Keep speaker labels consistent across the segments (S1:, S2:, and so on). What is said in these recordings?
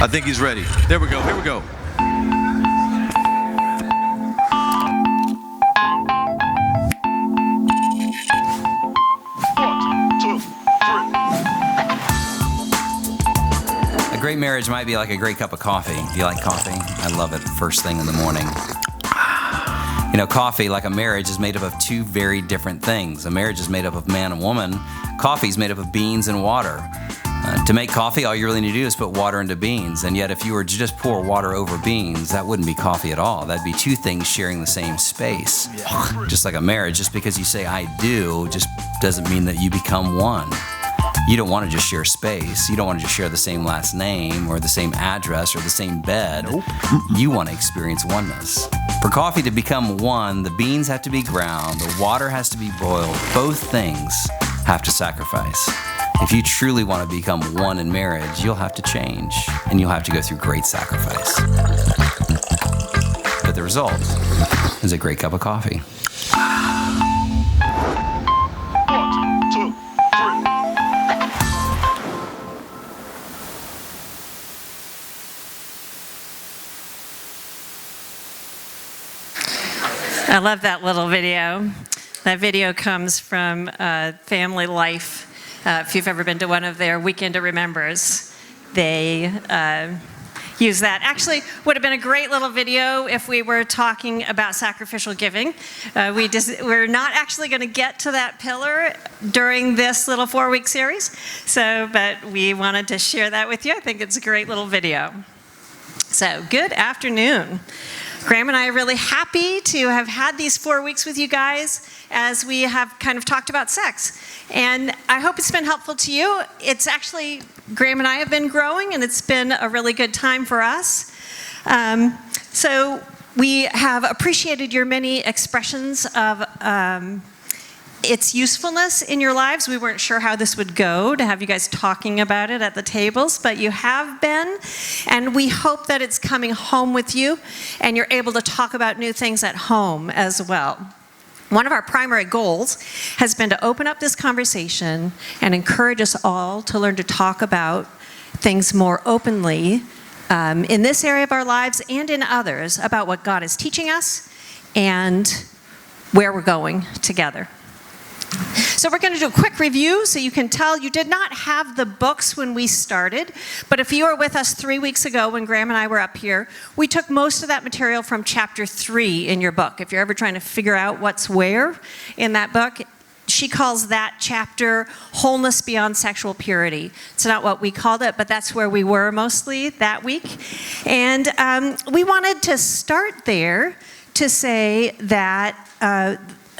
S1: I think he's ready. There we go. Here we go.
S2: A great marriage might be like a great cup of coffee. Do you like coffee? I love it first thing in the morning. You know, coffee, like a marriage, is made up of two very different things. A marriage is made up of man and woman. Coffee is made up of beans and water. To make coffee, all you really need to do is put water into beans. And yet, if you were to just pour water over beans, that wouldn't be coffee at all. That'd be two things sharing the same space. Yeah. Just like a marriage, just because you say I do, just doesn't mean that you become one. You don't want to just share space. You don't want to just share the same last name or the same address or the same bed. Nope. You want to experience oneness. For coffee to become one, the beans have to be ground, the water has to be boiled. Both things have to sacrifice. If you truly want to become one in marriage, you'll have to change, and you'll have to go through great sacrifice. But the result is a great cup of coffee.
S3: I love that little video. That video comes from Family Life. If you've ever been to one of their Weekend of Remembers, they use that. Actually, would have been a great little video if we were talking about sacrificial giving. We're not actually going to get to that pillar during this little 4-week series, but we wanted to share that with you. I think it's a great little video. So, good afternoon. Graham and I are really happy to have had these 4 weeks with you guys as we have kind of talked about sex. And I hope it's been helpful to you. It's actually, Graham and I have been growing, and it's been a really good time for us. So we have appreciated your many expressions of its usefulness in your lives. We weren't sure how this would go to have you guys talking about it at the tables, but you have been, and we hope that it's coming home with you and you're able to talk about new things at home as well. One of our primary goals has been to open up this conversation and encourage us all to learn to talk about things more openly in this area of our lives and in others about what God is teaching us and where we're going together. So we're going to do a quick review so you can tell you did not have the books when we started, but if you were with us 3 weeks ago when Graham and I were up here, we took most of that material from chapter 3 in your book. If you're ever trying to figure out what's where in that book, she calls that chapter Wholeness Beyond Sexual Purity. It's not what we called it, but that's where we were mostly that week. And we wanted to start there to say that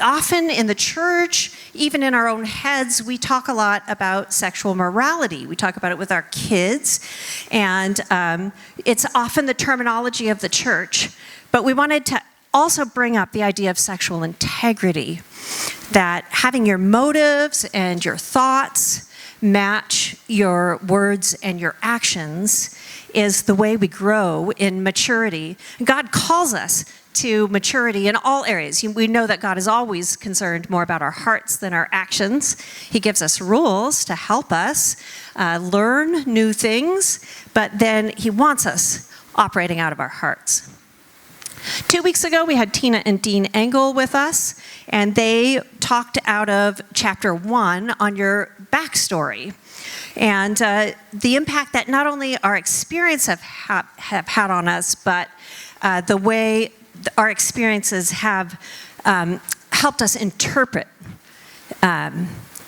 S3: often in the church, even in our own heads, we talk a lot about sexual morality. We talk about it with our kids, and it's often the terminology of the church. But we wanted to also bring up the idea of sexual integrity, that having your motives and your thoughts match your words and your actions is the way we grow in maturity. God calls us to maturity in all areas. We know that God is always concerned more about our hearts than our actions. He gives us rules to help us learn new things, but then He wants us operating out of our hearts. 2 weeks ago, we had Tina and Dean Engel with us, and they talked out of chapter 1 on your backstory and the impact that not only our experience have had on us, but the way our experiences have helped us interpret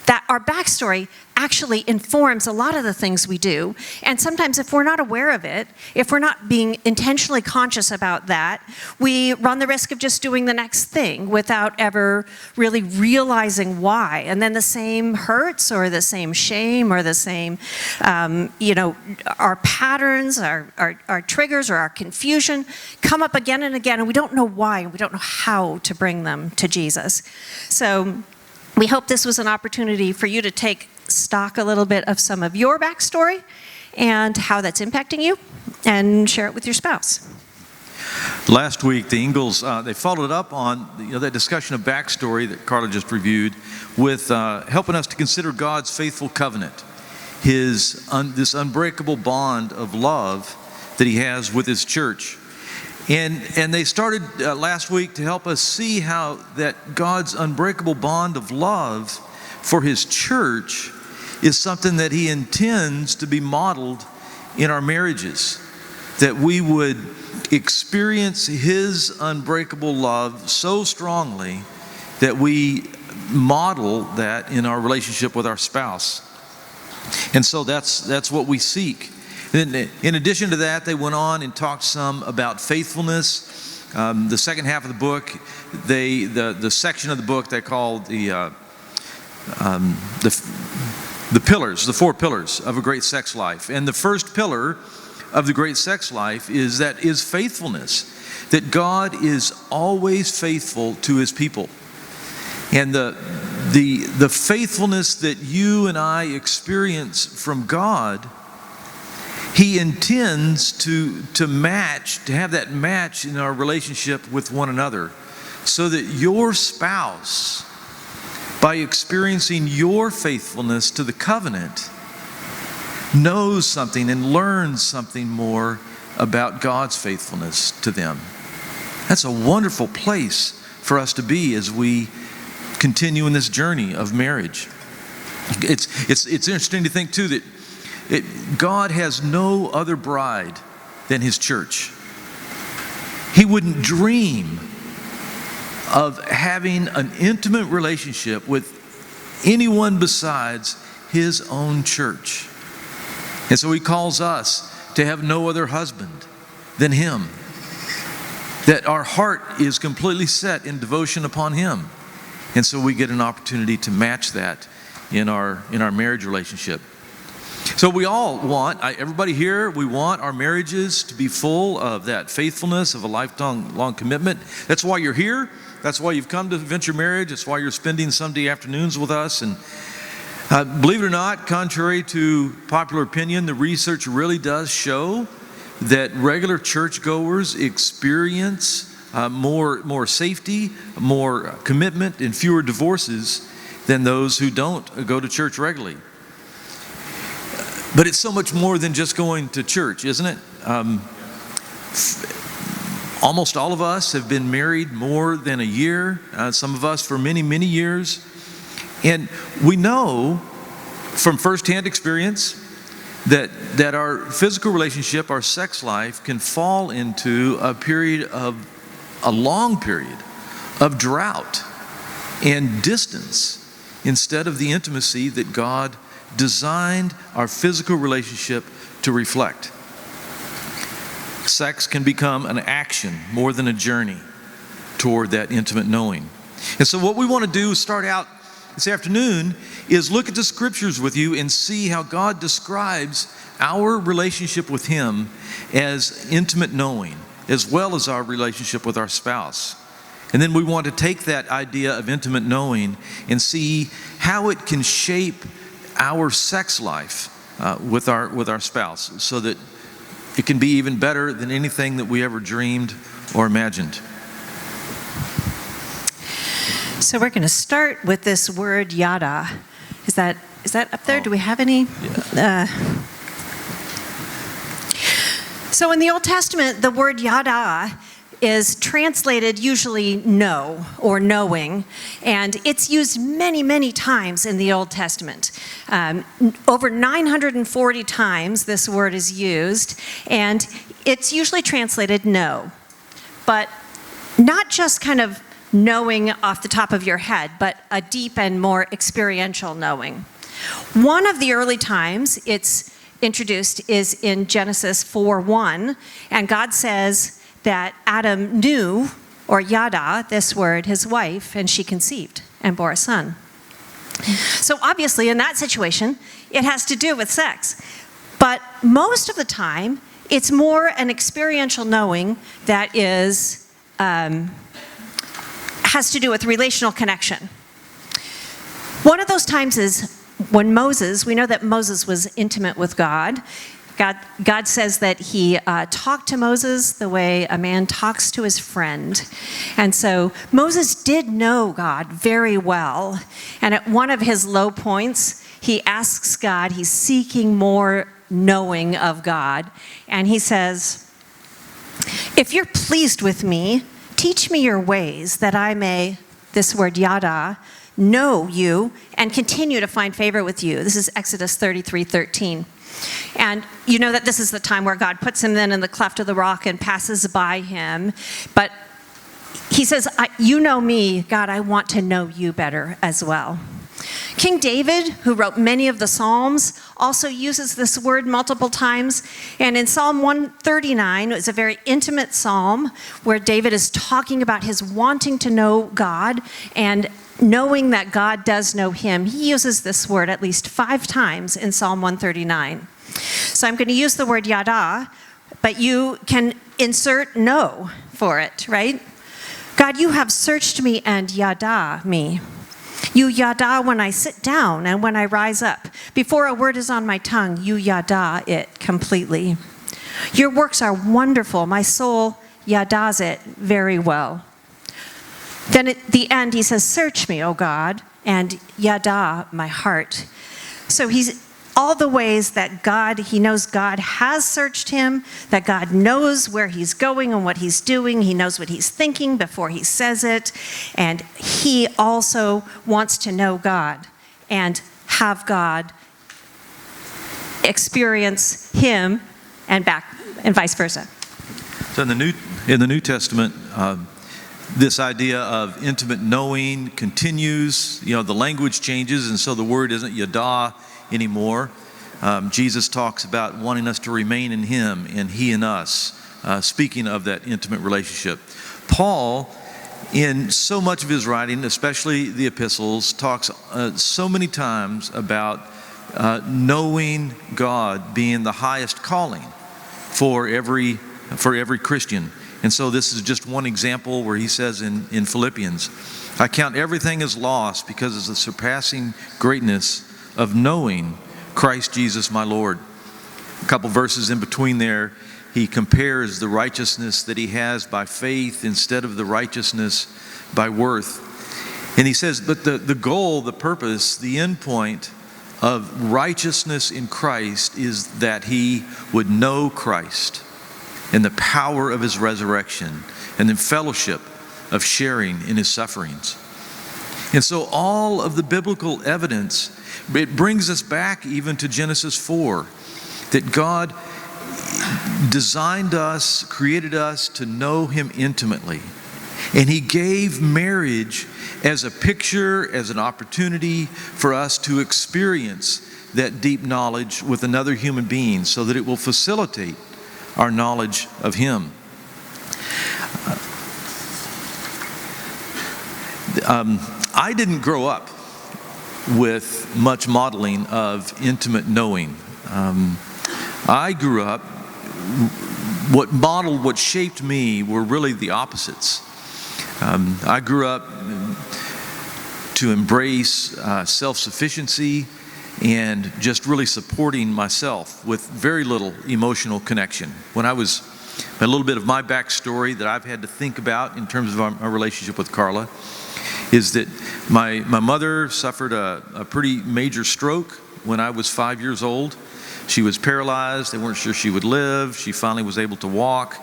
S3: that our backstory actually informs a lot of the things we do. And sometimes if we're not aware of it, if we're not being intentionally conscious about that, we run the risk of just doing the next thing without ever really realizing why. And then the same hurts or the same shame or the same, our patterns, our triggers or our confusion come up again and again, and we don't know why, and we don't know how to bring them to Jesus. So we hope this was an opportunity for you to take stock a little bit of some of your backstory and how that's impacting you, and share it with your spouse.
S1: Last week, the Ingalls, they followed up on that discussion of backstory that Carla just reviewed with helping us to consider God's faithful covenant, this unbreakable bond of love that he has with his church. And they started last week to help us see how that God's unbreakable bond of love for his church is something that he intends to be modeled in our marriages, that we would experience his unbreakable love so strongly that we model that in our relationship with our spouse. And so that's what we seek. Then, in addition to that, they went on and talked some about faithfulness. The second half of the book, the section of the book they called the pillars, the 4 pillars of a great sex life. And the first pillar of the great sex life is faithfulness, that God is always faithful to his people. And the faithfulness that you and I experience from God, he intends to have that match in our relationship with one another, so that your spouse, by experiencing your faithfulness to the covenant, knows something and learns something more about God's faithfulness to them. That's a wonderful place for us to be as we continue in this journey of marriage. It's interesting to think too that God has no other bride than his church. He wouldn't dream of having an intimate relationship with anyone besides his own church. And so he calls us to have no other husband than him, that our heart is completely set in devotion upon him. And so we get an opportunity to match that in our marriage relationship. So we all want, everybody here, we want our marriages to be full of that faithfulness, of a lifelong commitment. That's why you're here. That's why you've come to Venture Marriage. That's why you're spending Sunday afternoons with us. And believe it or not, contrary to popular opinion, the research really does show that regular churchgoers experience more safety, more commitment, and fewer divorces than those who don't go to church regularly. But it's so much more than just going to church, isn't it? Almost all of us have been married more than a year, some of us for many, many years. And we know from firsthand experience that our physical relationship, our sex life, can fall into a long period of drought and distance instead of the intimacy that God designed our physical relationship to reflect. Sex can become an action more than a journey toward that intimate knowing. And so what we want to do is start out this afternoon is look at the scriptures with you and see how God describes our relationship with him as intimate knowing, as well as our relationship with our spouse. And then we want to take that idea of intimate knowing and see how it can shape our sex life with our spouse, so that it can be even better than anything that we ever dreamed or imagined.
S3: So we're going to start with this word yada. Is that up there? Do we have any?
S1: Yeah.
S3: So in the Old Testament, the word yada is translated usually know or knowing, and it's used many, many times in the Old Testament. Over 940 times this word is used, and it's usually translated know, but not just kind of knowing off the top of your head, but a deep and more experiential knowing. One of the early times it's introduced is in Genesis 4:1, and God says that Adam knew, or yada, this word, his wife, and she conceived and bore a son. So obviously in that situation, it has to do with sex. But most of the time, it's more an experiential knowing that is, has to do with relational connection. One of those times is when we know that Moses was intimate with God. God says that he talked to Moses the way a man talks to his friend. And so Moses did know God very well. And at one of his low points, he asks God, he's seeking more knowing of God. And he says, if you're pleased with me, teach me your ways that I may, this word yada, know you and continue to find favor with you. This is Exodus 33:13. And you know that this is the time where God puts him then in the cleft of the rock and passes by him. But he says, you know me, God, I want to know you better as well. King David, who wrote many of the Psalms, also uses this word multiple times. And in Psalm 139, it's a very intimate psalm where David is talking about his wanting to know God and knowing that God does know him. He uses this word at least 5 times in Psalm 139. So I'm going to use the word yada, but you can insert know for it, right? God, you have searched me and yada me. You yada when I sit down and when I rise up. Before a word is on my tongue, you yada it completely. Your works are wonderful. My soul yadas it very well. Then at the end, he says, search me, O God, and yada my heart. So he's all the ways that God, he knows God has searched him, that God knows where he's going and what he's doing. He knows what he's thinking before he says it. And he also wants to know God and have God experience him and back and vice versa.
S1: So in the New Testament, this idea of intimate knowing continues. The language changes, and so the word isn't yada anymore. Jesus talks about wanting us to remain in him and he in us, speaking of that intimate relationship. Paul, in so much of his writing, especially the epistles, talks so many times about knowing God being the highest calling for every Christian. And so this is just one example where he says in Philippians, I count everything as loss because of the surpassing greatness of knowing Christ Jesus my Lord. A couple verses in between there, he compares the righteousness that he has by faith instead of the righteousness by worth. And he says, but the goal, the purpose, the end point of righteousness in Christ is that he would know Christ and the power of his resurrection and the fellowship of sharing in his sufferings. And so all of the biblical evidence, it brings us back even to Genesis 4, that God designed us, created us to know him intimately. And he gave marriage as a picture, as an opportunity for us to experience that deep knowledge with another human being so that it will facilitate our knowledge of him. I didn't grow up with much modeling of intimate knowing. I grew up, what shaped me were really the opposites. I grew up to embrace self-sufficiency and just really supporting myself with very little emotional connection. When I was, a little bit of my backstory that I've had to think about in terms of our relationship with Carla is that my mother suffered a pretty major stroke when I was 5 years old. She was paralyzed. They weren't sure she would live. She finally was able to walk.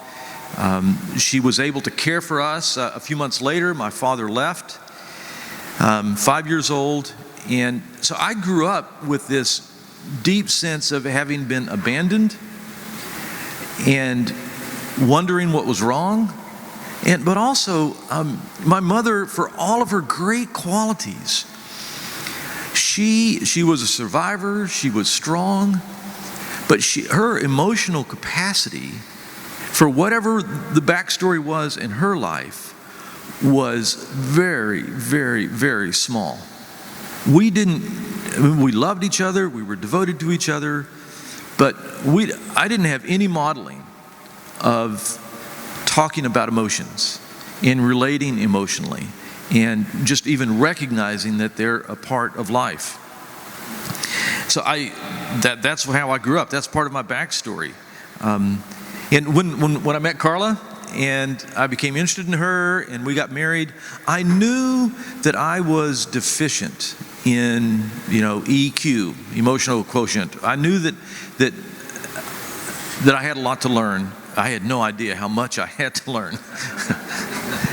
S1: She was able to care for us. A few months later, my father left, 5 years old. And so I grew up with this deep sense of having been abandoned and wondering what was wrong. But also, my mother, for all of her great qualities, she was a survivor, she was strong, but her emotional capacity, for whatever the backstory was in her life, was very, very, very small. We loved each other, we were devoted to each other, but I didn't have any modeling of talking about emotions and relating emotionally and just even recognizing that they're a part of life. So that's how I grew up. That's part of my backstory. And when I met Carla and I became interested in her and we got married, I knew that I was deficient in EQ, emotional quotient. I knew that that I had a lot to learn. I had no idea how much I had to learn.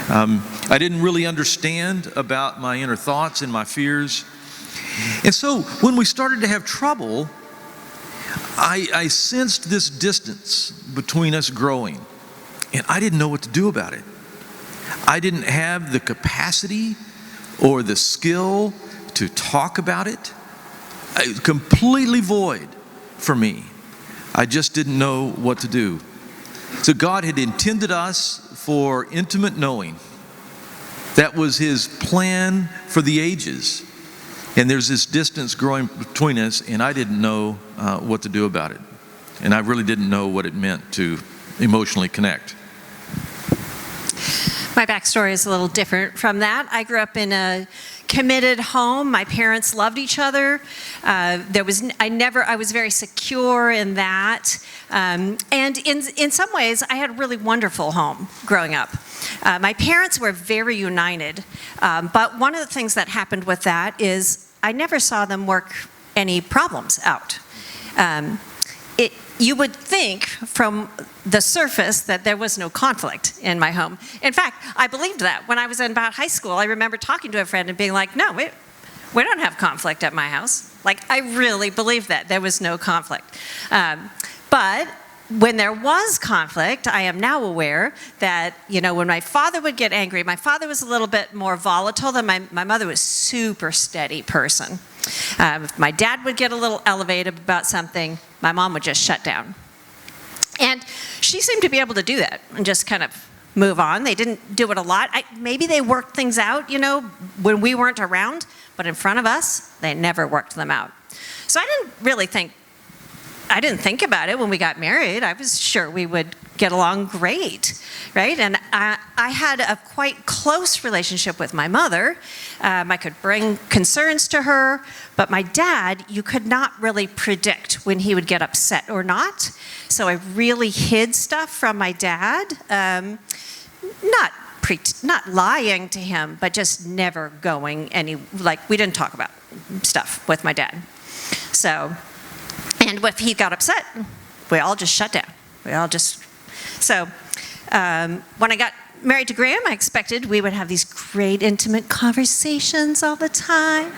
S1: I didn't really understand about my inner thoughts and my fears. And so when we started to have trouble, I sensed this distance between us growing, and I didn't know what to do about it. I didn't have the capacity or the skill to talk about it. It was completely void for me. I just didn't know what to do. So God had intended us for intimate knowing. That was His plan for the ages. And there's this distance growing between us, and I didn't know what to do about it. And I really didn't know what it meant to emotionally connect.
S3: My backstory is a little different from that. I grew up in a committed home. My parents loved each other. I was very secure in that. And in some ways, I had a really wonderful home growing up. My parents were very united. But one of the things that happened with that is I never saw them work any problems out. You would think from the surface that there was no conflict in my home. In fact, I believed that. When I was in about high school, I remember talking to a friend and being like, no, we don't have conflict at my house. Like, I really believed that. There was no conflict. But when there was conflict, I am now aware that, when my father would get angry, my father was a little bit more volatile than my mother was super steady person. If my dad would get a little elevated about something, my mom would just shut down. And she seemed to be able to do that and just kind of move on. They didn't do it a lot. Maybe they worked things out, when we weren't around, but in front of us, they never worked them out. So I didn't think about it when we got married. I was sure we would get along great, right? And I had a quite close relationship with my mother. I could bring concerns to her, but my dad, you could not really predict when he would get upset or not. So I really hid stuff from my dad, not lying to him, but just never going we didn't talk about stuff with my dad. And if he got upset, we all just shut down. So when I got married to Graham, I expected we would have these great intimate conversations all the time.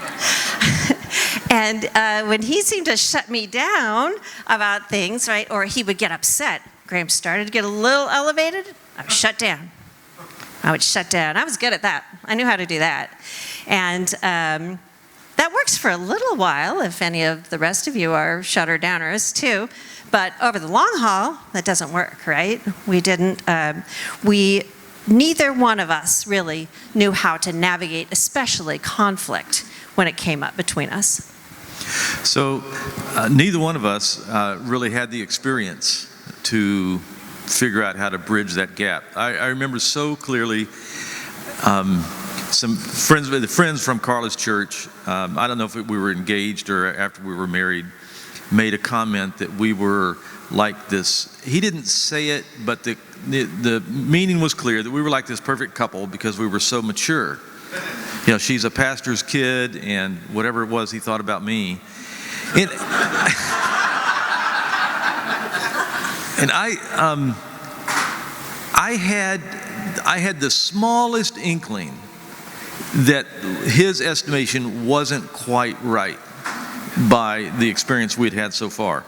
S3: And when he seemed to shut me down about things, right, or he would get upset, Graham started to get a little elevated, I would shut down. I was good at that. I knew how to do that. And that works for a little while if any of the rest of you are shutter downers too. But over the long haul, that doesn't work, right? Neither one of us really knew how to navigate, especially conflict, when it came up between us.
S1: So neither one of us really had the experience to figure out how to bridge that gap. I remember so clearly some friends from Carla's church, I don't know if we were engaged or after we were married, made a comment that we were like this. He didn't say it, but the meaning was clear, that we were like this perfect couple because we were so mature. She's a pastor's kid, and whatever it was he thought about me. And I had the smallest inkling that his estimation wasn't quite right by the experience we'd had so far.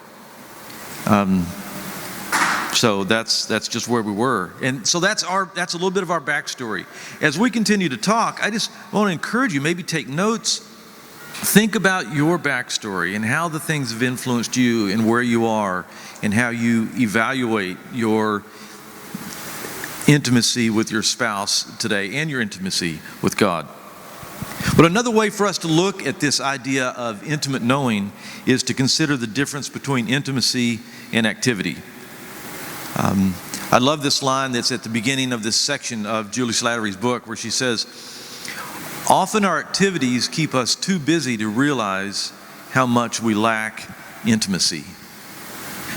S1: So that's just where we were. And so that's a little bit of our backstory. As we continue to talk, I just want to encourage you, maybe take notes, think about your backstory and how the things have influenced you and where you are and how you evaluate your intimacy with your spouse today and your intimacy with God. But another way for us to look at this idea of intimate knowing is to consider the difference between intimacy and activity. I love this line that's at the beginning of this section of Julie Slattery's book where she says, "Often our activities keep us too busy to realize how much we lack intimacy."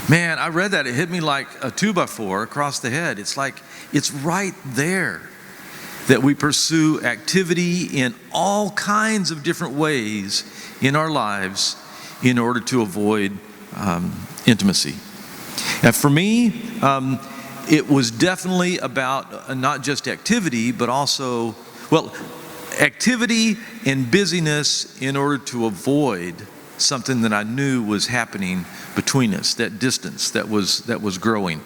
S1: Man, I read that. It hit me like a 2x4 across the head. It's like, it's right there that we pursue activity in all kinds of different ways in our lives in order to avoid intimacy. Now, for me, it was definitely about not just activity, but also, well, activity and busyness in order to avoid something that I knew was happening between us, that distance that was growing.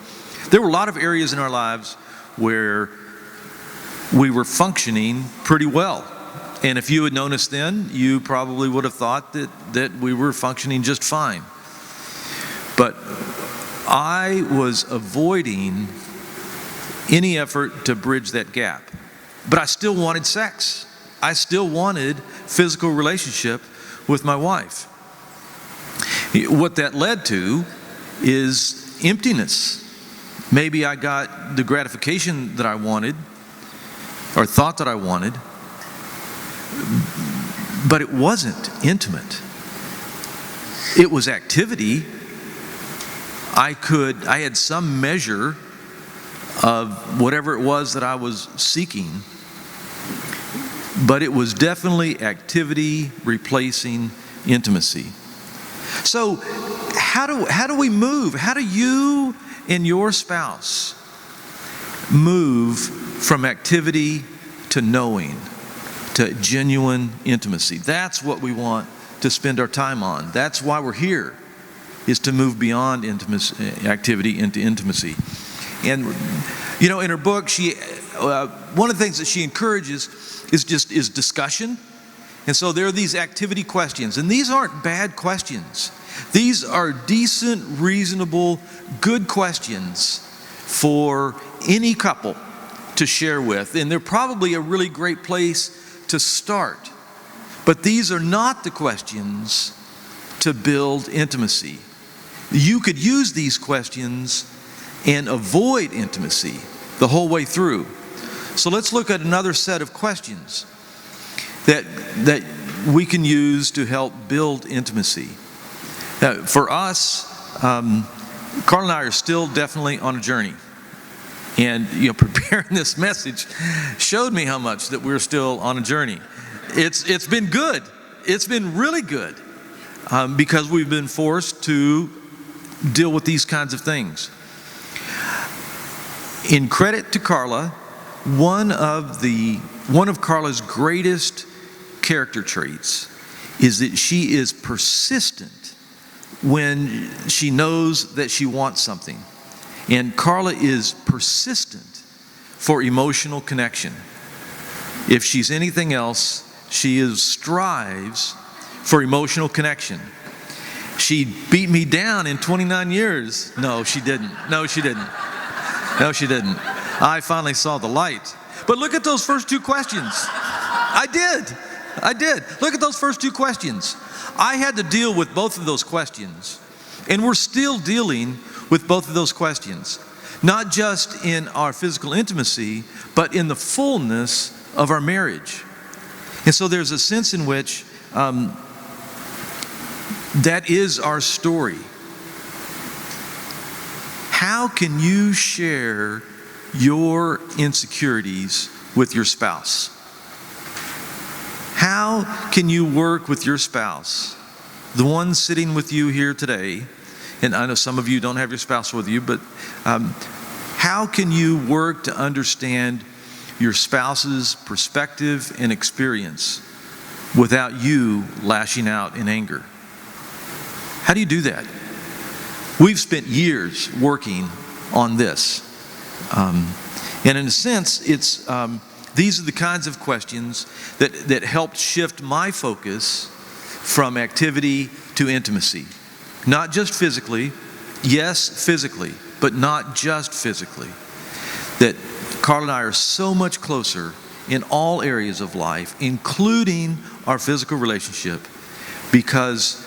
S1: There were a lot of areas in our lives where we were functioning pretty well. And if you had known us then, you probably would have thought that we were functioning just fine. But I was avoiding any effort to bridge that gap. But I still wanted sex. I still wanted physical relationship with my wife. What that led to is emptiness. Maybe I got the gratification that I wanted or thought that I wanted, but it wasn't intimate. It was activity. I had some measure of whatever it was that I was seeking, but it was definitely activity replacing intimacy. So how do we move? How do you and your spouse move from activity to knowing, to genuine intimacy? That's what we want to spend our time on. That's why we're here, is to move beyond intimacy, activity into intimacy. And you know, in her book, she one of the things that she encourages is discussion. And so there are these activity questions, and these aren't bad questions. These are decent, reasonable, good questions for any couple to share with, and they're probably a really great place to start. But these are not the questions to build intimacy. You could use these questions and avoid intimacy the whole way through. So let's look at another set of questions that we can use to help build intimacy. For us, Carla and I are still definitely on a journey. And preparing this message showed me how much that we're still on a journey. It's been good. It's been really good because we've been forced to deal with these kinds of things. In credit to Carla, one of Carla's greatest character traits is that she is persistent when she knows that she wants something. And Carla is persistent for emotional connection. If she's anything else, she strives for emotional connection. She beat me down in 29 years. No, she didn't. No, she didn't. No, she didn't. I finally saw the light. But look at those first two questions. I did. Look at those first two questions. I had to deal with both of those questions. And we're still dealing with both of those questions. Not just in our physical intimacy, but in the fullness of our marriage. And so there's a sense in which that is our story. How can you share your insecurities with your spouse? How can you work with your spouse, the one sitting with you here today? And I know some of you don't have your spouse with you, but how can you work to understand your spouse's perspective and experience without you lashing out in anger? How do you do that? We've spent years working on this. And in a sense, these are the kinds of questions that helped shift my focus from activity to intimacy. Not just physically, yes, physically, but not just physically. That Carla and I are so much closer in all areas of life, including our physical relationship, because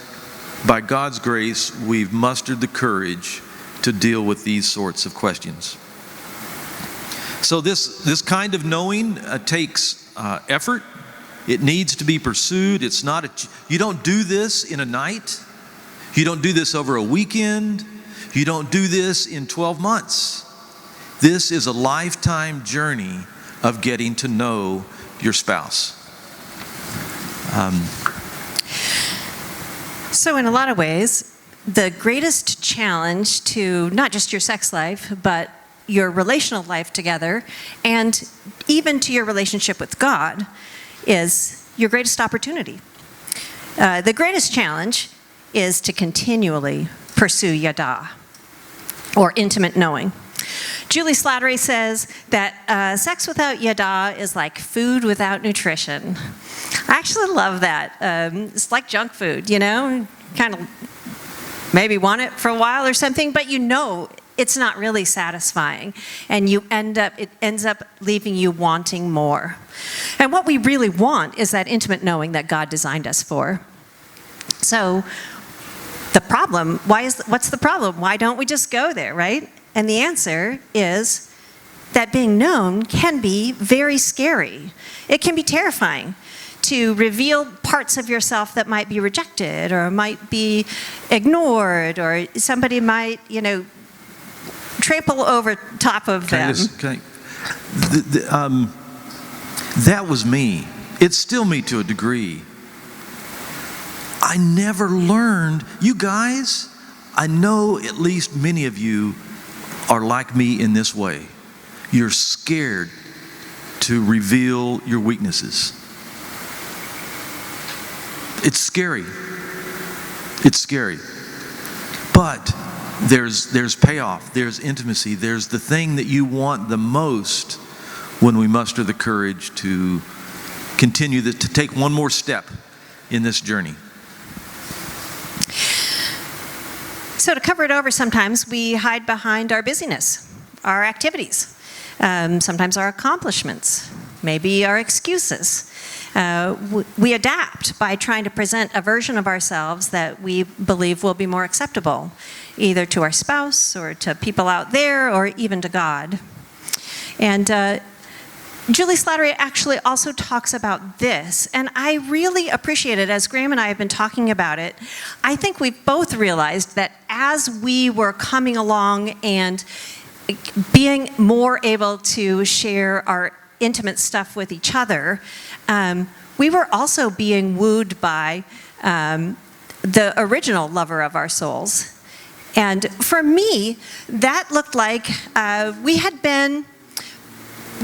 S1: by God's grace, we've mustered the courage to deal with these sorts of questions. So this kind of knowing takes effort. It needs to be pursued. It's not you don't do this in a night. You don't do this over a weekend. You don't do this in 12 months. This is a lifetime journey of getting to know your spouse.
S3: So in a lot of ways, the greatest challenge to not just your sex life, but your relational life together, and even to your relationship with God, is your greatest opportunity. The greatest challenge is to continually pursue yada, or intimate knowing. Julie Slattery says that sex without yada is like food without nutrition. I actually love that. It's like junk food, you know? Kind of maybe want it for a while or something, but you know it's not really satisfying. And it ends up leaving you wanting more. And what we really want is that intimate knowing that God designed us for. So the problem, what's the problem? Why don't we just go there, right? And the answer is that being known can be very scary. It can be terrifying to reveal parts of yourself that might be rejected or might be ignored, or somebody might, trample over top of them.
S1: That was me. It's still me to a degree. I never learned. You guys, I know at least many of you are like me in this way. You're scared to reveal your weaknesses. It's scary. It's scary. But there's payoff, there's intimacy, there's the thing that you want the most when we muster the courage to continue to take one more step in this journey.
S3: So to cover it over, sometimes we hide behind our busyness, our activities, sometimes our accomplishments, maybe our excuses. We adapt by trying to present a version of ourselves that we believe will be more acceptable, either to our spouse or to people out there or even to God. And Julie Slattery actually also talks about this, and I really appreciate it. As Graham and I have been talking about it, I think we've both realized that as we were coming along and being more able to share our intimate stuff with each other, we were also being wooed by the original lover of our souls. And for me, that looked like we had been,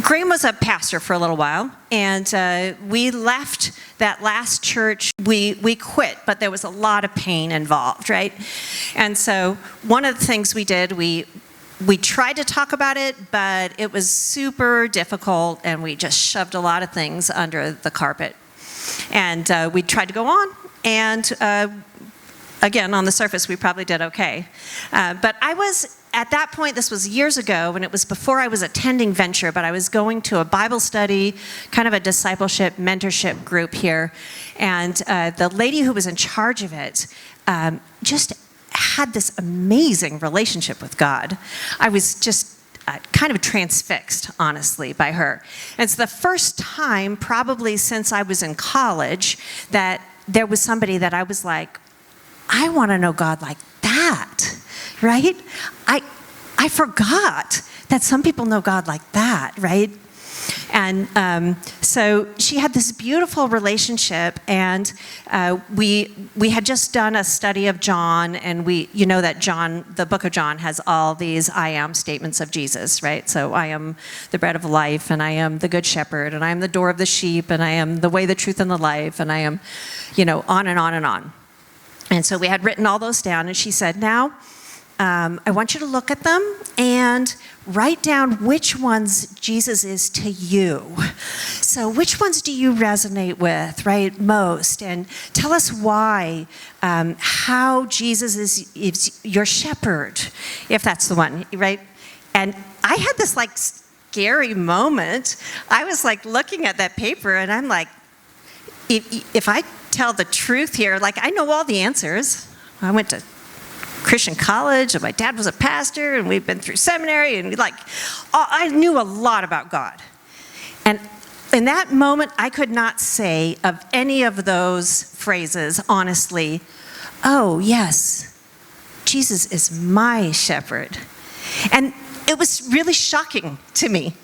S3: Graham was a pastor for a little while, and we left that last church. We quit, but there was a lot of pain involved, right? And so one of the things we did, we tried to talk about it, but it was super difficult, and we just shoved a lot of things under the carpet. And we tried to go on, and again, on the surface, we probably did okay. But I was, at that point, this was years ago, and it was before I was attending Venture, but I was going to a Bible study, kind of a discipleship, mentorship group here, and the lady who was in charge of it just had this amazing relationship with God. I was just kind of transfixed, honestly, by her. And it's the first time, probably since I was in college, that there was somebody that I was like, I want to know God like that, right? I forgot that some people know God like that, right? And so she had this beautiful relationship, and we had just done a study of John, and you know that John, the book of John, has all these I am statements of Jesus, right? So I am the bread of life, and I am the good shepherd, and I am the door of the sheep, and I am the way, the truth, and the life, and I am, on and on and on. And so we had written all those down, and she said, now, I want you to look at them and write down which ones Jesus is to you. So which ones do you resonate with, right, most? And tell us why, how Jesus is your shepherd, if that's the one, right? And I had this scary moment. I was looking at that paper, and I'm like, if I tell the truth here, I know all the answers. I went to Christian college, and my dad was a pastor, and we've been through seminary, and I knew a lot about God. And in that moment, I could not say of any of those phrases, honestly, oh, yes, Jesus is my shepherd. And it was really shocking to me.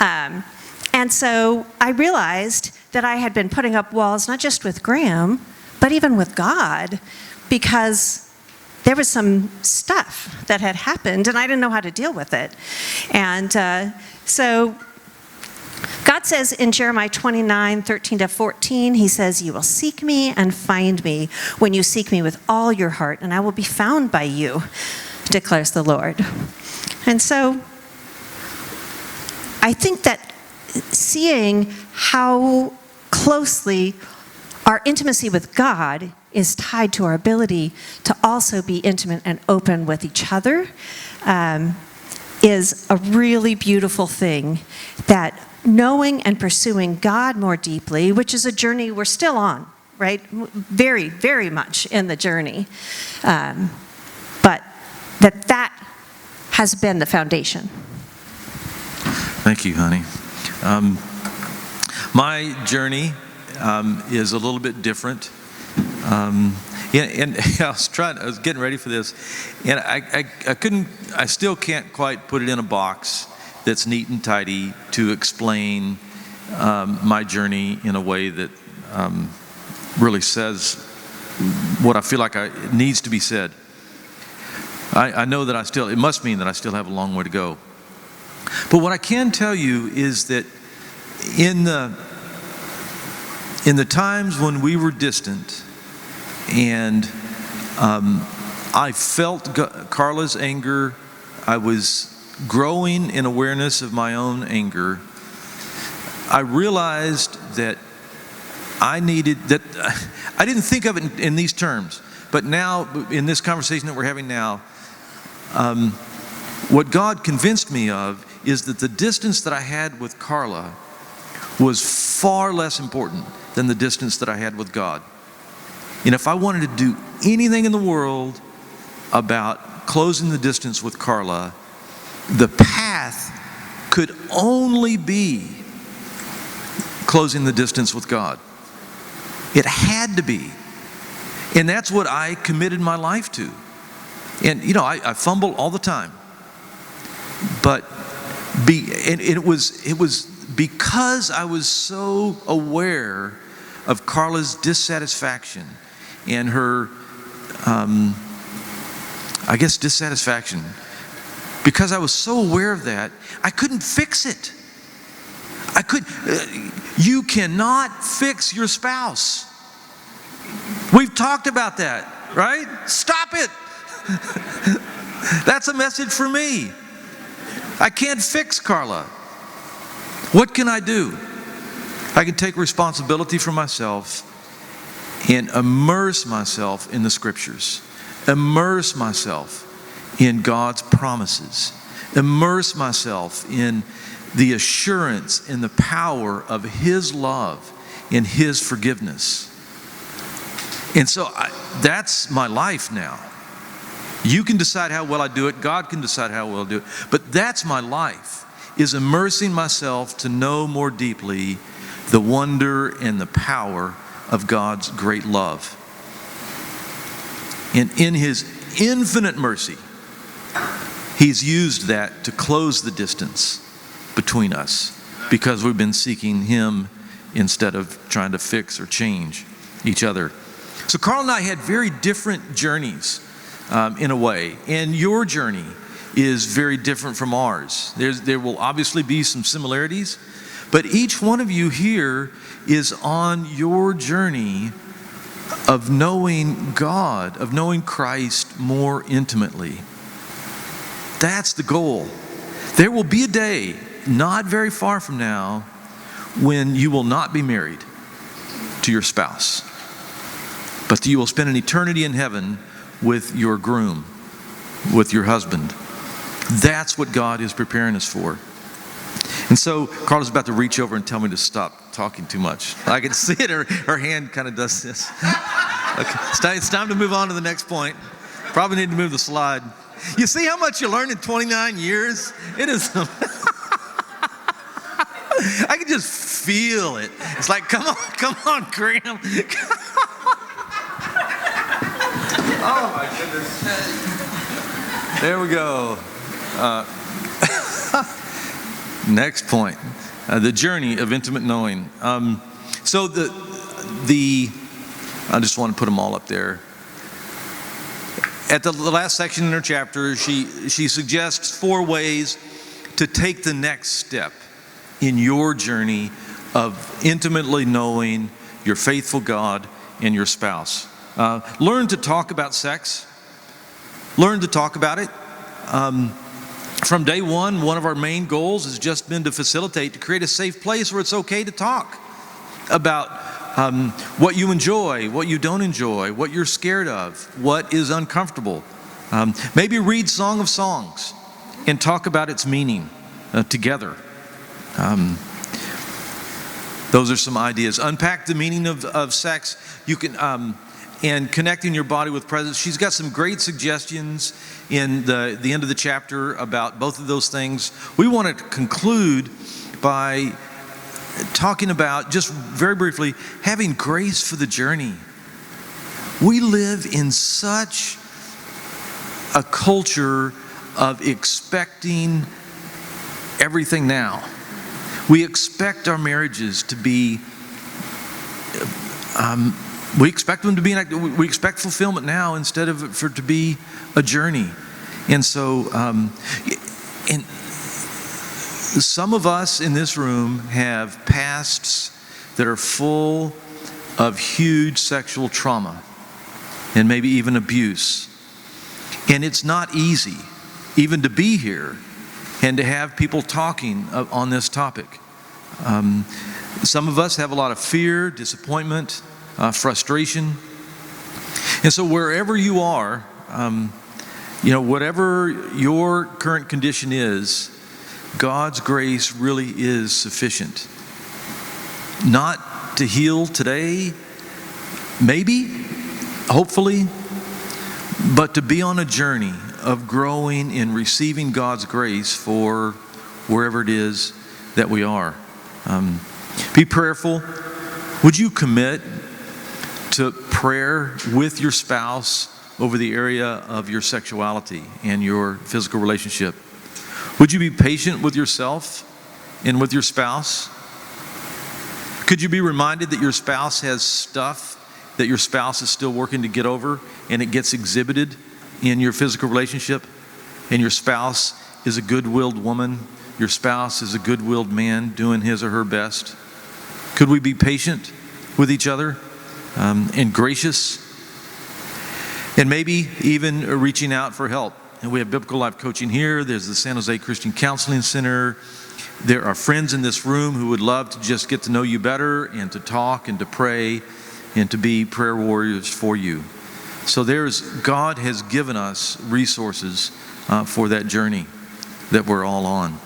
S3: And so I realized that I had been putting up walls, not just with Graham, but even with God, because there was some stuff that had happened, and I didn't know how to deal with it. And so God says in Jeremiah 29:13-14, he says, "You will seek me and find me when you seek me with all your heart, and I will be found by you, declares the Lord." And so I think that seeing how closely our intimacy with God is tied to our ability to also be intimate and open with each other is a really beautiful thing, that knowing and pursuing God more deeply, which is a journey we're still on, right? Very, very much in the journey. But that has been the foundation.
S1: Thank you, honey. My journey is a little bit different. And I was getting ready for this, and I still can't quite put it in a box that's neat and tidy to explain my journey in a way that really says what I feel like it needs to be said. I know that it must mean that I still have a long way to go. But what I can tell you is that in the times when we were distant, and I felt Carla's anger, I was growing in awareness of my own anger, I realized that I didn't think of it in these terms, but now, in this conversation that we're having now, what God convinced me of is that the distance that I had with Carla was far less important than the distance that I had with God. And if I wanted to do anything in the world about closing the distance with Carla, the path could only be closing the distance with God. It had to be. And that's what I committed my life to. And I fumble all the time. But it was because I was so aware of Carla's dissatisfaction and her, dissatisfaction. Because I was so aware of that, I couldn't fix it. You cannot fix your spouse. We've talked about that, right? Stop it. That's a message for me. I can't fix Carla. What can I do? I can take responsibility for myself and immerse myself in the scriptures. Immerse myself in God's promises. Immerse myself in the assurance and the power of His love and His forgiveness. And so that's my life now. You can decide how well I do it. God can decide how well I do it. But that's my life, is immersing myself to know more deeply the wonder and the power of God's great love. And in His infinite mercy, He's used that to close the distance between us, because we've been seeking Him instead of trying to fix or change each other. So Carl and I had very different journeys in a way, and your journey is very different from ours. There will obviously be some similarities, but each one of you here is on your journey of knowing God, of knowing Christ more intimately. That's the goal. There will be a day, not very far from now, when you will not be married to your spouse, but you will spend an eternity in heaven with your groom, with your husband. That's what God is preparing us for. And so Carla's about to reach over and tell me to stop talking too much. I can see it. Her hand kind of does this. Okay. It's time to move on to the next point. Probably need to move the slide. You see how much you learned in 29 years? It is. I can just feel it. It's like, come on, Graham. Oh my goodness. There we go. Next point, the journey of intimate knowing. So I just want to put them all up there. At the last section in her chapter, she suggests 4 ways to take the next step in your journey of intimately knowing your faithful God and your spouse. Learn to talk about sex. Learn to talk about it. From day one of our main goals has just been to create a safe place where it's okay to talk about what you enjoy, what you don't enjoy, what you're scared of, what is uncomfortable. Maybe read Song of Songs and talk about its meaning together. Those are some ideas. Unpack the meaning of sex. You can and connecting your body with presence. She's got some great suggestions in the end of the chapter about both of those things. We want to conclude by talking about, just very briefly, having grace for the journey. We live in such a culture of expecting everything now. We expect our marriages to be, we expect them to be, we expect fulfillment now instead of for it to be a journey. And so, and some of us in this room have pasts that are full of huge sexual trauma and maybe even abuse. And it's not easy even to be here and to have people talking on this topic. Some of us have a lot of fear, disappointment, frustration. And so wherever you are, whatever your current condition is, God's grace really is sufficient. Not to heal today, maybe, hopefully, but to be on a journey of growing in receiving God's grace for wherever it is that we are. Be prayerful. Would you commit to prayer with your spouse over the area of your sexuality and your physical relationship? Would you be patient with yourself and with your spouse? Could you be reminded that your spouse has stuff that your spouse is still working to get over, and it gets exhibited in your physical relationship, and your spouse is a good-willed woman, your spouse is a good-willed man doing his or her best? Could we be patient with each other and gracious, and maybe even reaching out for help? And we have Biblical Life Coaching here. There's the San Jose Christian Counseling Center. There are friends in this room who would love to just get to know you better and to talk and to pray and to be prayer warriors for you. So God has given us resources for that journey that we're all on.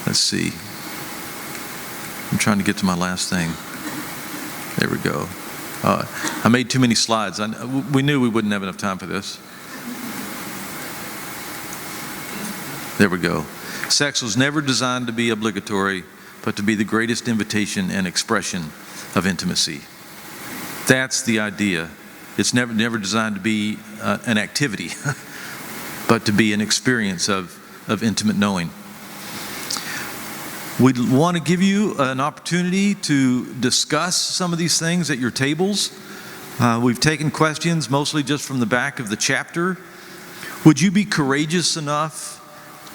S1: Let's see. I'm trying to get to my last thing. There we go. I made too many slides. We knew we wouldn't have enough time for this. There we go. Sex was never designed to be obligatory, but to be the greatest invitation and expression of intimacy. That's the idea. It's never designed to be an activity, but to be an experience of intimate knowing. We want to give you an opportunity to discuss some of these things at your tables. We've taken questions mostly just from the back of the chapter. Would you be courageous enough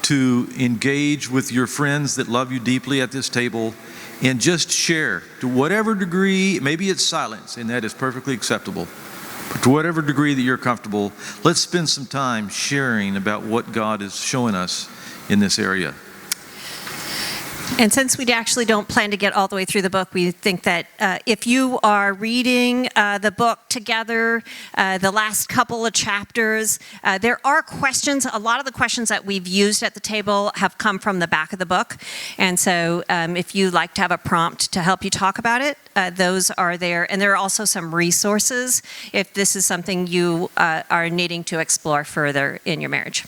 S1: to engage with your friends that love you deeply at this table and just share to whatever degree? Maybe it's silence, and that is perfectly acceptable. But to whatever degree that you're comfortable, let's spend some time sharing about what God is showing us in this area.
S3: And since we actually don't plan to get all the way through the book, we think that if you are reading the book together, the last couple of chapters, there are questions. A lot of the questions that we've used at the table have come from the back of the book. And so if you like to have a prompt to help you talk about it, those are there. And there are also some resources if this is something you are needing to explore further in your marriage.